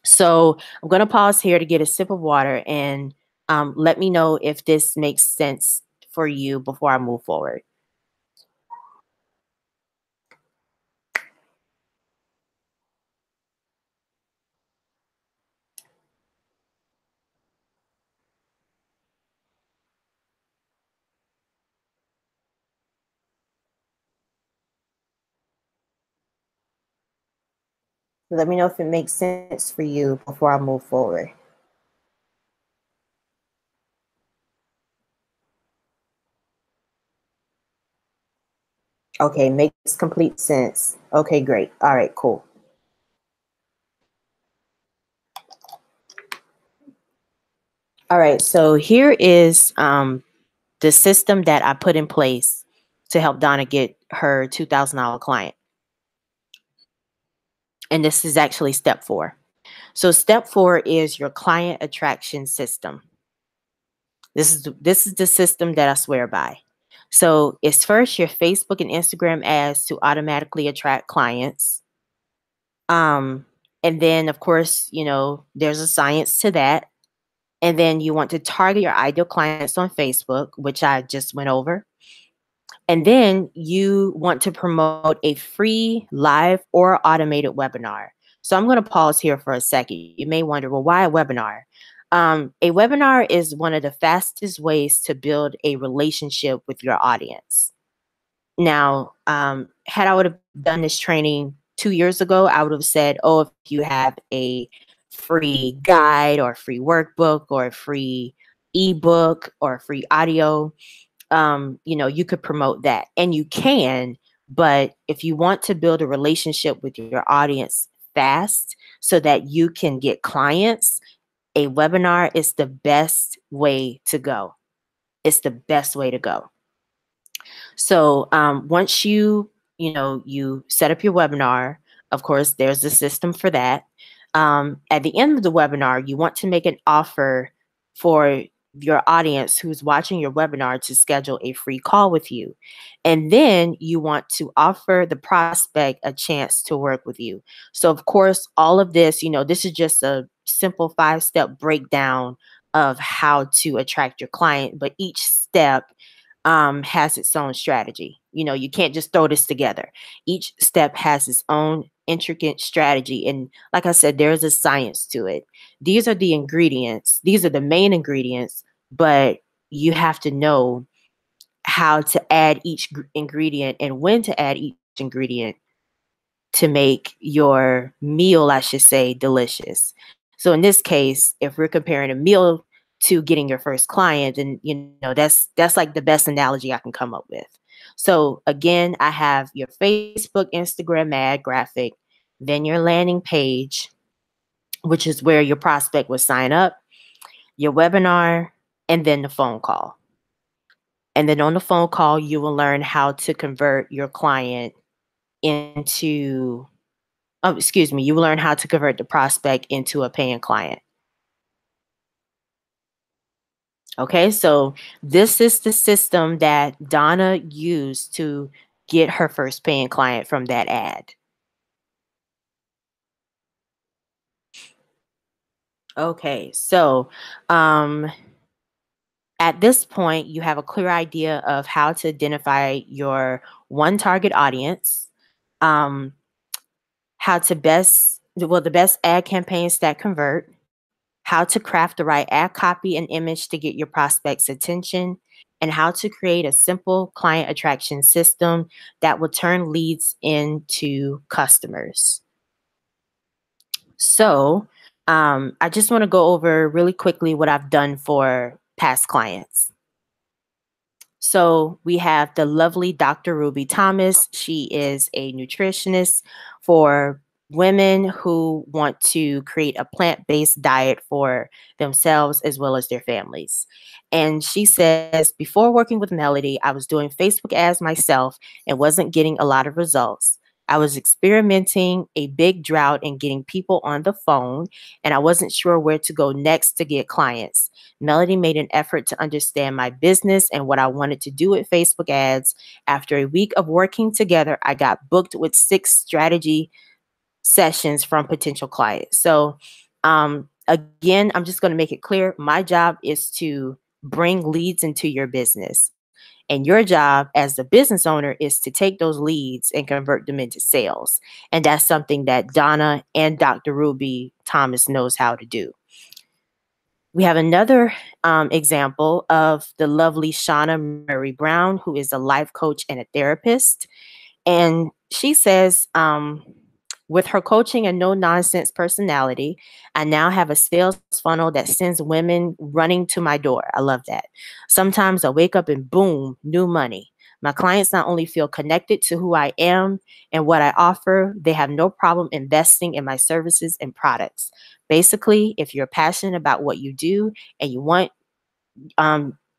So I'm going to pause here to get a sip of water, and let me know if this makes sense for you before I move forward. Let me know if it makes sense for you before I move forward. Okay, makes complete sense. Okay, great. All right, cool. All right, so here is the system that I put in place to help Donna get her $2,000 client. And this is actually step 4. So step 4 is your client attraction system. This is the system that I swear by. So it's first your Facebook and Instagram ads to automatically attract clients. And then of course, there's a science to that. And then you want to target your ideal clients on Facebook, which I just went over. And then you want to promote a free live or automated webinar. So I'm going to pause here for a second. You may wonder, well, why a webinar? A webinar is one of the fastest ways to build a relationship with your audience. Now, had I would have done this training 2 years ago, I would have said, oh, if you have a free guide or a free workbook or a free ebook or a free audio, you could promote that, and you can. But if you want to build a relationship with your audience fast so that you can get clients, a webinar is the best way to go. It's the best way to go. So once you set up your webinar, of course, there's a system for that. At the end of the webinar, you want to make an offer for your audience who's watching your webinar to schedule a free call with you. And then you want to offer the prospect a chance to work with you. So of course, all of this, this is just a simple 5-step breakdown of how to attract your client, but each step has its own strategy. You can't just throw this together. Each step has its own intricate strategy. And like I said, there's a science to it. These are the ingredients. These are the main ingredients, but you have to know how to add each ingredient and when to add each ingredient to make your meal, I should say, delicious. So in this case, if we're comparing a meal to getting your first client, then that's like the best analogy I can come up with. So again, I have your Facebook, Instagram ad graphic, then your landing page, which is where your prospect will sign up, your webinar, and then the phone call. And then on the phone call, you will learn how to convert your client into, you will learn how to convert the prospect into a paying client. Okay, so this is the system that Donna used to get her first paying client from that ad. Okay, so at this point, you have a clear idea of how to identify your one target audience, how to the best ad campaigns that convert, how to craft the right ad copy and image to get your prospects' attention, and how to create a simple client attraction system that will turn leads into customers. So I just want to go over really quickly what I've done for past clients. So we have the lovely Dr. Ruby Thomas. She is a nutritionist for women who want to create a plant-based diet for themselves as well as their families. And she says, before working with Melody, I was doing Facebook ads myself and wasn't getting a lot of results. I was experimenting a big drought and getting people on the phone, and I wasn't sure where to go next to get clients. Melody made an effort to understand my business and what I wanted to do with Facebook ads. After a week of working together, I got booked with 6 strategy sessions from potential clients. So again, I'm just going to make it clear. My job is to bring leads into your business. And your job as the business owner is to take those leads and convert them into sales. And that's something that Donna and Dr. Ruby Thomas knows how to do. We have another example of the lovely Shauna Murray Brown, who is a life coach and a therapist. And she says, with her coaching and no-nonsense personality, I now have a sales funnel that sends women running to my door. I love that. Sometimes I wake up and boom, new money. My clients not only feel connected to who I am and what I offer, they have no problem investing in my services and products. Basically, if you're passionate about what you do and you want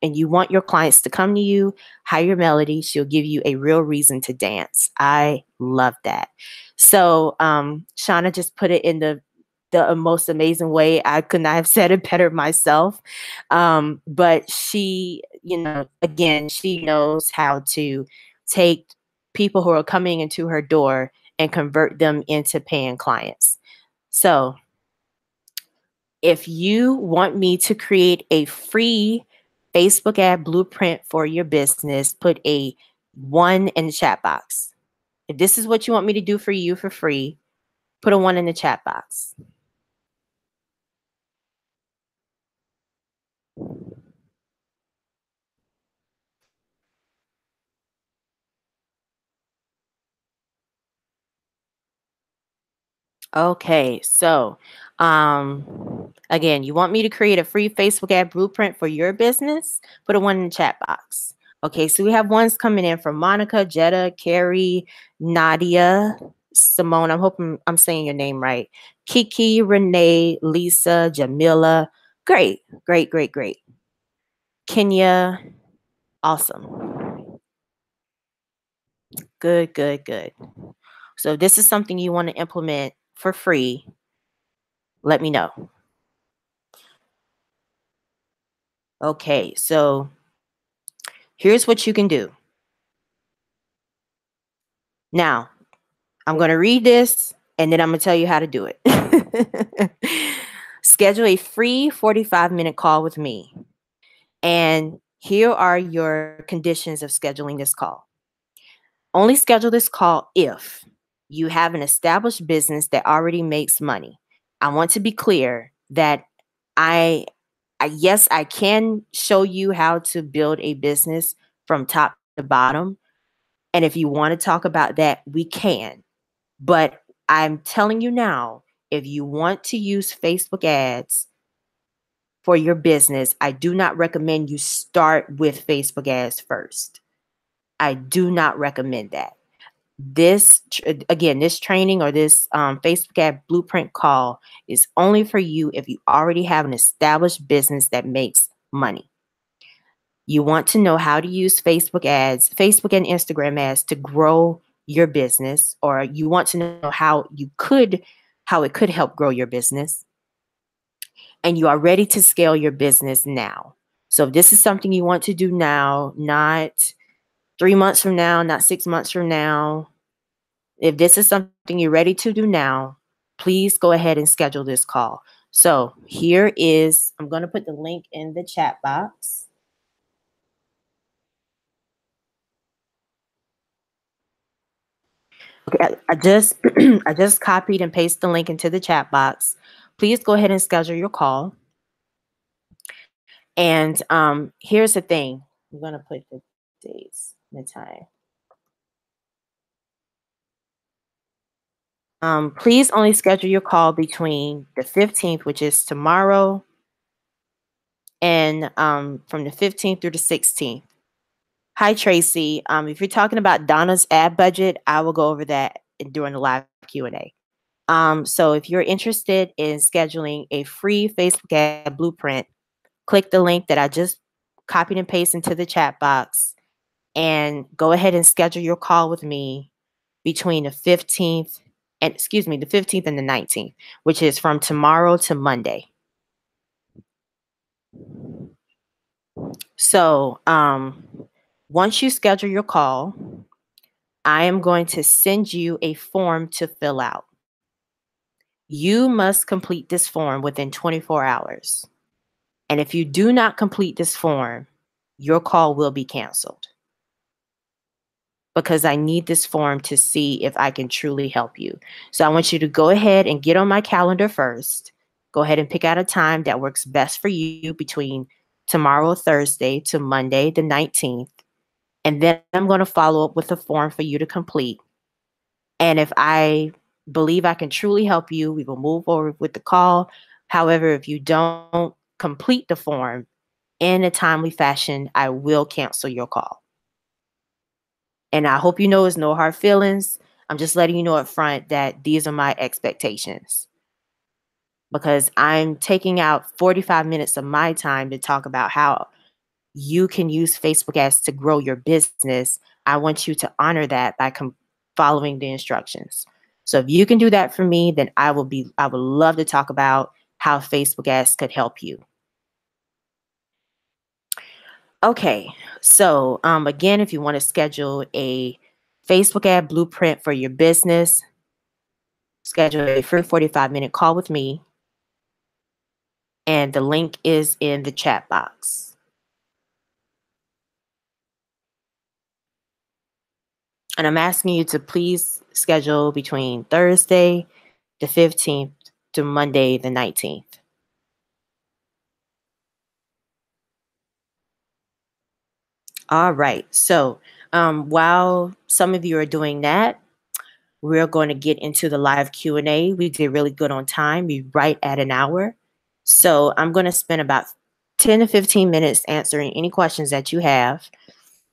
and you want your clients to come to you, hire Melody. She'll give you a real reason to dance. I love that. So Shauna just put it in the most amazing way. I could not have said it better myself. But she, again, she knows how to take people who are coming into her door and convert them into paying clients. So if you want me to create a free Facebook ad blueprint for your business, put a 1 in the chat box. If this is what you want me to do for you for free, put a 1 in the chat box. Okay, so again, you want me to create a free Facebook ad blueprint for your business? Put a 1 in the chat box. Okay, so we have ones coming in from Monica, Jetta, Carrie, Nadia, Simone. I'm hoping I'm saying your name right. Kiki, Renee, Lisa, Jamila. Great, great, great, great. Kenya, awesome. Good, good, good. So if this is something you want to implement for free, let me know. Okay, so here's what you can do. Now, I'm going to read this and then I'm going to tell you how to do it. Schedule a free 45-minute call with me. And here are your conditions of scheduling this call. Only schedule this call if you have an established business that already makes money. I want to be clear that yes, I can show you how to build a business from top to bottom. And if you want to talk about that, we can. But I'm telling you now, if you want to use Facebook ads for your business, I do not recommend you start with Facebook ads first. I do not recommend that. This training or this Facebook ad blueprint call is only for you if you already have an established business that makes money. You want to know how to use Facebook ads, Facebook and Instagram ads to grow your business, or you want to know how it could help grow your business, and you are ready to scale your business now. So if this is something you want to do now, not 3 months from now, not 6 months from now, if this is something you're ready to do now, please go ahead and schedule this call. So I'm going to put the link in the chat box. Okay, I just I just copied and pasted the link into the chat box. Please go ahead and schedule your call. And here's the thing. I'm going to put the dates and the time. Please only schedule your call between the 15th, which is tomorrow, and from the 15th through the 16th. Hi, Tracy. If you're talking about Donna's ad budget, I will go over that during the live Q&A. So if you're interested in scheduling a free Facebook ad blueprint, click the link that I just copied and pasted into the chat box and go ahead and schedule your call with me between the 15th and the 15th and the 19th, which is from tomorrow to Monday. So once you schedule your call, I am going to send you a form to fill out. You must complete this form within 24 hours. And if you do not complete this form, your call will be canceled, because I need this form to see if I can truly help you. So I want you to go ahead and get on my calendar first. Go ahead and pick out a time that works best for you between tomorrow, Thursday, to Monday, the 19th. And then I'm going to follow up with a form for you to complete. And if I believe I can truly help you, we will move forward with the call. However, if you don't complete the form in a timely fashion, I will cancel your call. And I hope you know it's no hard feelings. I'm just letting you know up front that these are my expectations, because I'm taking out 45 minutes of my time to talk about how you can use Facebook ads to grow your business. I want you to honor that by following the instructions. So if you can do that for me, then I would love to talk about how Facebook ads could help you. Okay, so again, if you want to schedule a Facebook ad blueprint for your business, schedule a free 45-minute call with me, and the link is in the chat box. And I'm asking you to please schedule between Thursday the 15th to Monday the 19th. All right, so while some of you are doing that, we're going to get into the live Q&A. We did really good on time. We right at an hour. So I'm going to spend about 10 to 15 minutes answering any questions that you have.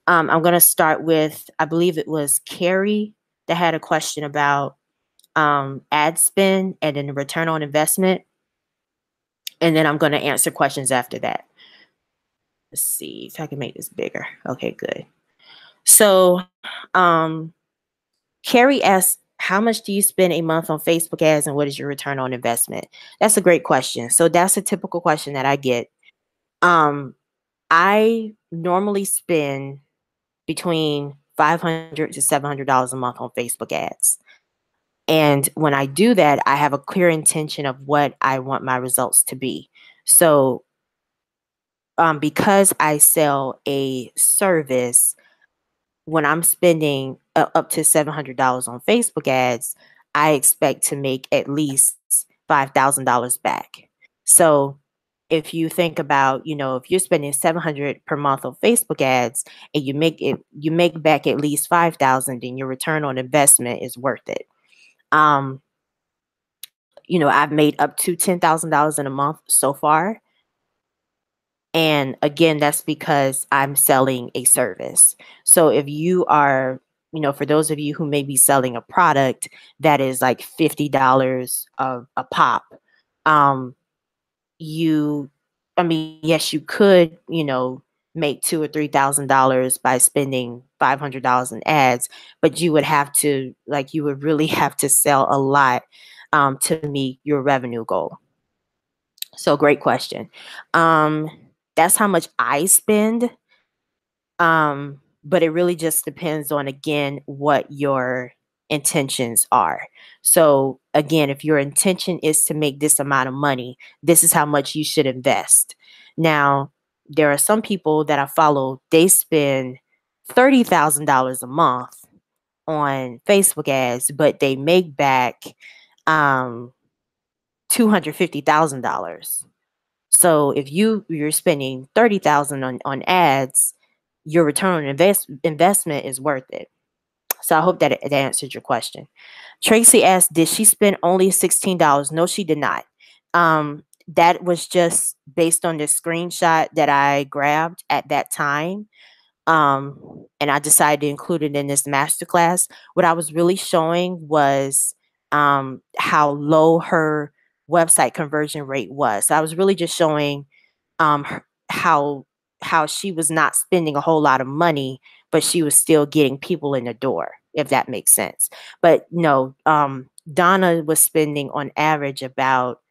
I'm going to start with, I believe it was Carrie that had a question about ad spend and then the return on investment. And then I'm going to answer questions after that. Let's see if I can make this bigger. Okay, good. So Carrie asked, how much do you spend a month on Facebook ads and what is your return on investment? That's a great question. So that's a typical question that I get. I normally spend between $500 to $700 a month on Facebook ads. And when I do that, I have a clear intention of what I want my results to be. So because I sell a service, when I'm spending up to $700 on Facebook ads, I expect to make at least $5,000 back. So if you think about, if you're spending $700 per month on Facebook ads and you make back at least 5,000, then your return on investment is worth it. I've made up to $10,000 in a month so far. And again, that's because I'm selling a service. So if you are, for those of you who may be selling a product that is like $50 a pop, yes, you could, make $2,000 or $3,000 by spending $500 in ads, but you would really have to sell a lot to meet your revenue goal. So great question. That's how much I spend. But it really just depends on, again, what your intentions are. So again, if your intention is to make this amount of money, this is how much you should invest. Now, there are some people that I follow, they spend $30,000 a month on Facebook ads, but they make back $250,000. So if you're spending $30,000 on ads, your return on investment is worth it. So I hope that it answered your question. Tracy asked, did she spend only $16? No, she did not. That was just based on the screenshot that I grabbed at that time. And I decided to include it in this masterclass. What I was really showing was how low her website conversion rate was. So I was really just showing how she was not spending a whole lot of money, but she was still getting people in the door, if that makes sense. But no, Donna was spending on average about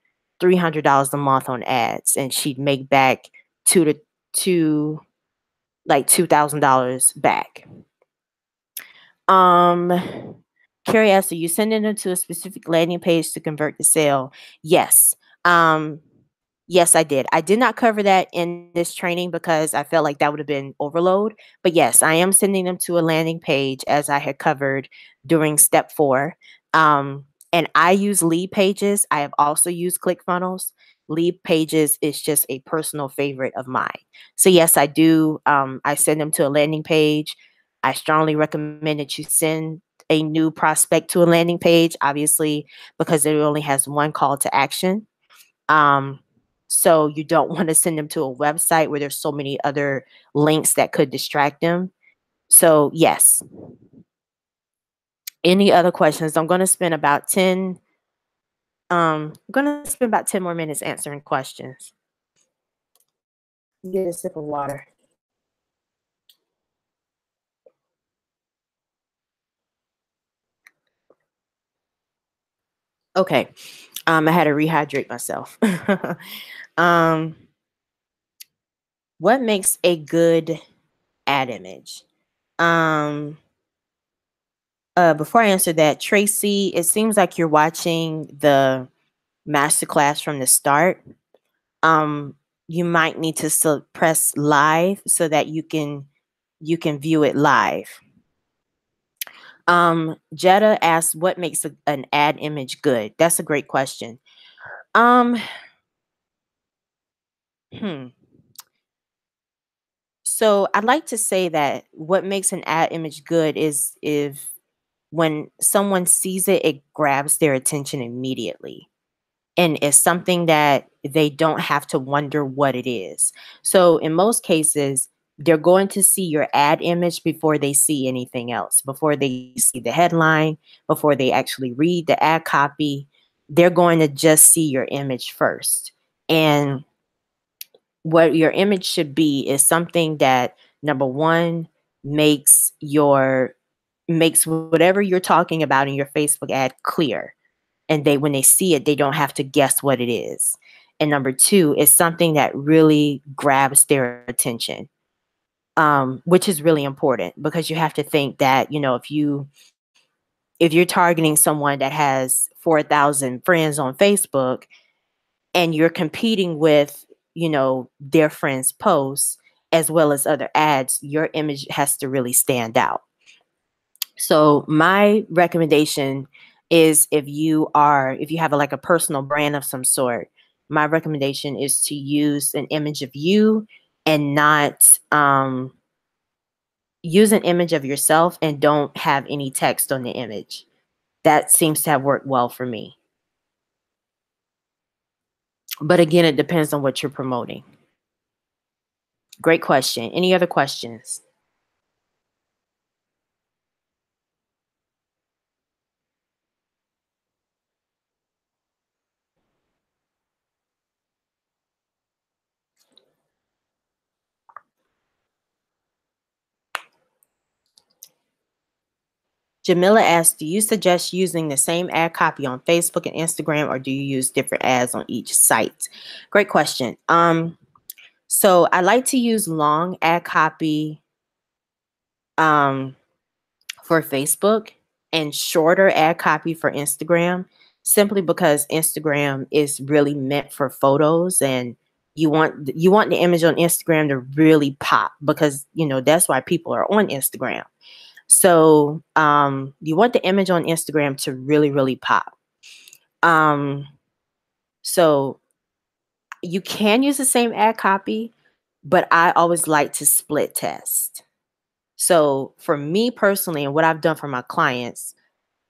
$300 a month on ads, and she'd make back $2,000 back. Carrie asked, are you sending them to a specific landing page to convert the sale? Yes. Yes, I did. I did not cover that in this training because I felt like that would have been overload. But yes, I am sending them to a landing page as I had covered during step 4. And I use lead pages. I have also used ClickFunnels. Lead pages is just a personal favorite of mine. So yes, I do. I send them to a landing page. I strongly recommend that you send a new prospect to a landing page, obviously, because it only has one call to action. So you don't want to send them to a website where there's so many other links that could distract them. So yes. Any other questions? I'm going to spend about 10 more minutes answering questions. Get a sip of water. Okay. I had to rehydrate myself. um, what makes a good ad image? Um, before I answer that, Tracy, it seems like you're watching the masterclass from the start. Um, you might need to press live so that you can view it live. Jetta asked, "What makes an ad image good?" That's a great question. Um, hmm. So I'd like to say that what makes an ad image good is if when someone sees it, it grabs their attention immediately. And it's something that they don't have to wonder what it is. So in most cases, they're going to see your ad image before they see anything else, before they see the headline, before they actually read the ad copy. They're going to just see your image first. And what your image should be is something that, number one, makes your makes whatever you're talking about in your Facebook ad clear, and they when they see it, they don't have to guess what it is. And number two is something that really grabs their attention, which is really important, because you have to think that, if you're targeting someone that has 4,000 friends on Facebook, and you're competing with, their friends' posts as well as other ads, your image has to really stand out. So my recommendation is, if you have like a personal brand of some sort, my recommendation is to use an image of you, and not use an image of yourself and don't have any text on the image. That seems to have worked well for me. But again, it depends on what you're promoting. Great question. Any other questions? Jamila asked, "Do you suggest using the same ad copy on Facebook and Instagram, or do you use different ads on each site?" Great question. So I like to use long ad copy um, for Facebook and shorter ad copy for Instagram, simply because Instagram is really meant for photos, and you want the image on Instagram to really pop, because that's why people are on Instagram. So you want the image on Instagram to really, really pop. Um, so you can use the same ad copy, but I always like to split test. So for me personally, and what I've done for my clients,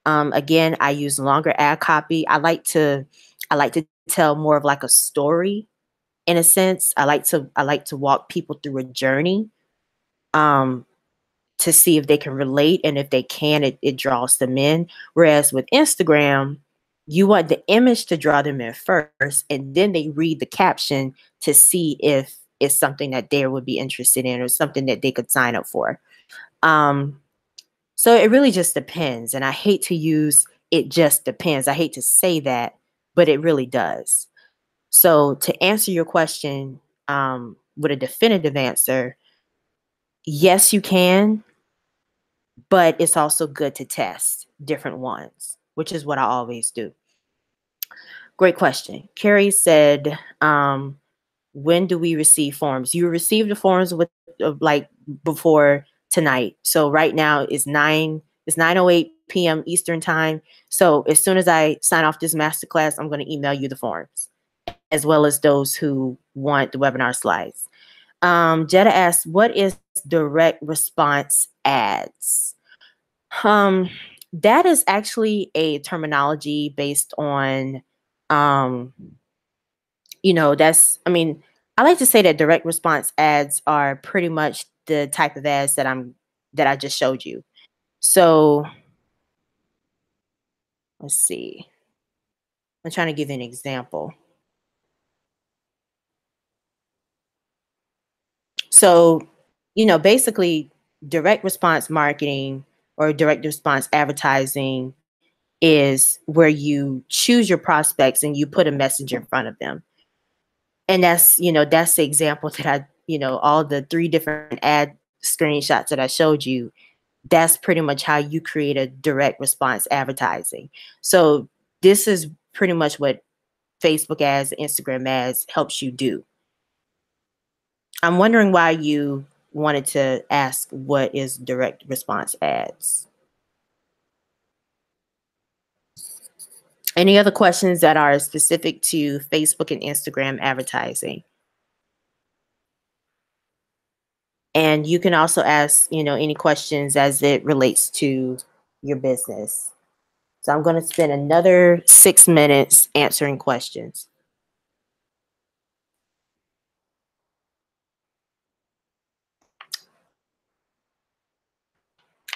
again, I use longer ad copy. I like to tell more of like a story, in a sense. I like to walk people through a journey. Um, to see if they can relate, and if they can, it draws them in. Whereas with Instagram, you want the image to draw them in first, and then they read the caption to see if it's something that they would be interested in, or something that they could sign up for. um so it really just depends, and I hate to use "it just depends." I hate to say that, but it really does. So to answer your question, with a definitive answer, yes, you can, but it's also good to test different ones, which is what I always do. Great question. Carrie said, when do we receive forms? You receive the forms with like before tonight. So right now it's 9:08 p.m. Eastern time. So as soon as I sign off this masterclass, I'm going to email you the forms, as well as those who want the webinar slides. Jetta asked, "What is direct response ads?" Um, that is actually a terminology based on, um, I mean, I like to say that direct response ads are pretty much the type of ads that I just showed you. So let's see. I'm trying to give you an example. So, basically, direct response marketing or direct response advertising is where you choose your prospects and you put a message in front of them. And that's, that's the example that all the 3 different ad screenshots that I showed you, that's pretty much how you create a direct response advertising. So this is pretty much what Facebook ads, Instagram ads helps you do. I'm wondering why you wanted to ask what is direct response ads. Any other questions that are specific to Facebook and Instagram advertising? And you can also ask, any questions as it relates to your business. So I'm going to spend another 6 minutes answering questions.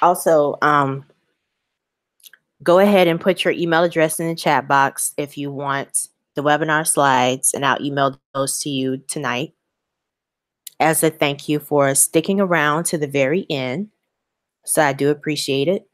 Also, go ahead and put your email address in the chat box if you want the webinar slides, and I'll email those to you tonight as a thank you for sticking around to the very end. So I do appreciate it.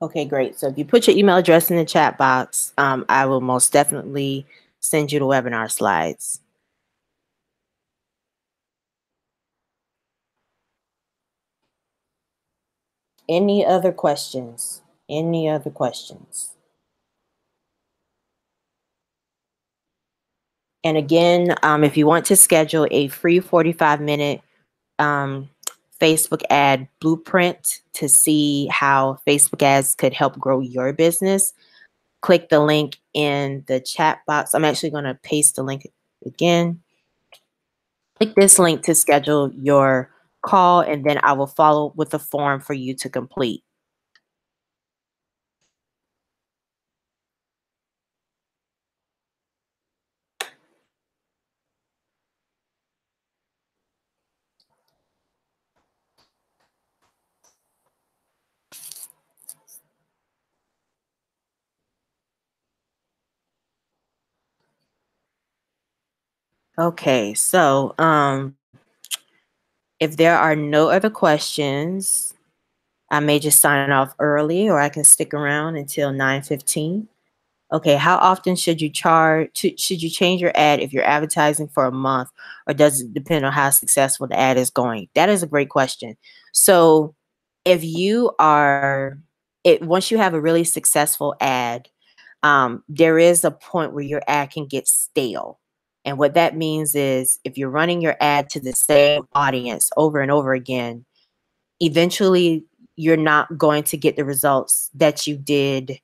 Okay, great. So if you put your email address in the chat box, I will most definitely send you the webinar slides. Any other questions? Any other questions? And again, if you want to schedule a free 45-minute Facebook ad blueprint to see how Facebook ads could help grow your business, click the link in the chat box. I'm actually going to paste the link again. Click this link to schedule your call, and then I will follow with a form for you to complete. Okay, so if there are no other questions, I may just sign off early, or I can stick around until 9:15. Okay, how often should you should you change your ad if you're advertising for a month, or does it depend on how successful the ad is going? That is a great question. So if you are, once you have a really successful ad, there is a point where your ad can get stale. And what that means is if you're running your ad to the same audience over and over again, eventually you're not going to get the results that you did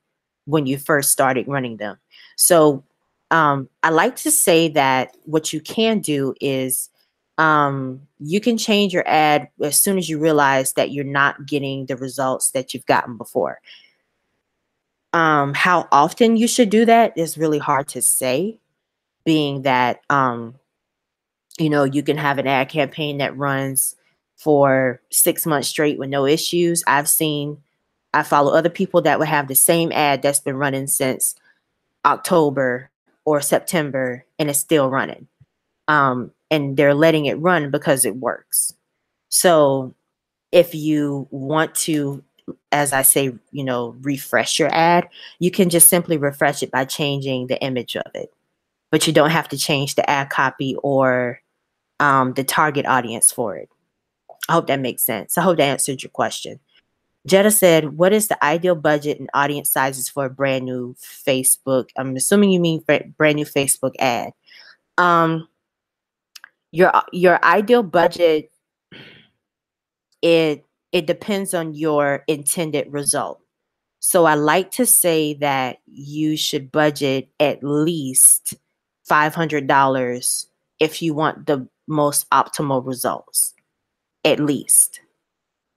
when you first started running them. So I like to say that what you can do is you can change your ad as soon as you realize that you're not getting the results that you've gotten before. How often you should do that is really hard to say, being that you can have an ad campaign that runs for 6 months straight with no issues. I follow other people that would have the same ad that's been running since October or September, and it's still running. And they're letting it run because it works. So if you want to, as I say, refresh your ad, you can just simply refresh it by changing the image of it. But you don't have to change the ad copy or the target audience for it. I hope that makes sense. I hope that answered your question. Jetta said, what is the ideal budget and audience sizes for a brand new Facebook? I'm assuming you mean brand new Facebook ad. Your ideal budget, it depends on your intended result. So I like to say that you should budget at least $500 if you want the most optimal results, at least.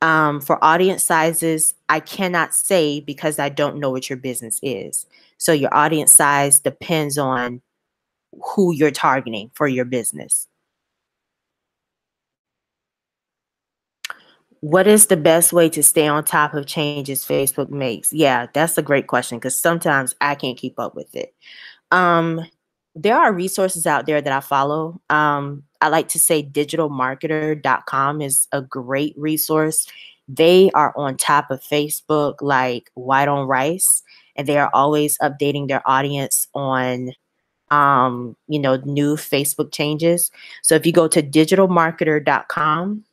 For audience sizes, I cannot say because I don't know what your business is. So your audience size depends on who you're targeting for your business. What is the best way to stay on top of changes Facebook makes? Yeah, that's a great question because sometimes I can't keep up with it. Um, there are resources out there that I follow. I like to say digitalmarketer.com is a great resource. They are on top of Facebook like white on rice, and they are always updating their audience on new Facebook changes. So if you go to digitalmarketer.com,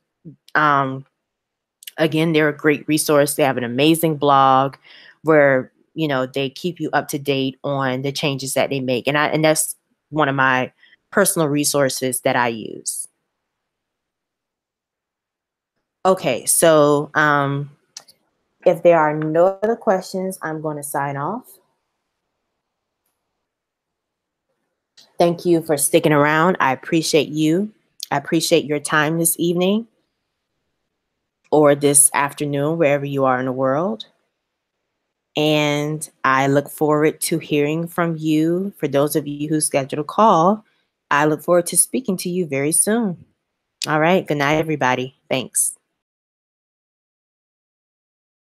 again, they're a great resource. They have an amazing blog where, they keep you up to date on the changes that they make. And that's one of my personal resources that I use. Okay, so if there are no other questions, I'm going to sign off. Thank you for sticking around. I appreciate you. I appreciate your time this evening or this afternoon, wherever you are in the world. And I look forward to hearing from you. For those of you who scheduled a call, I look forward to speaking to you very soon. All right. Good night, everybody. Thanks.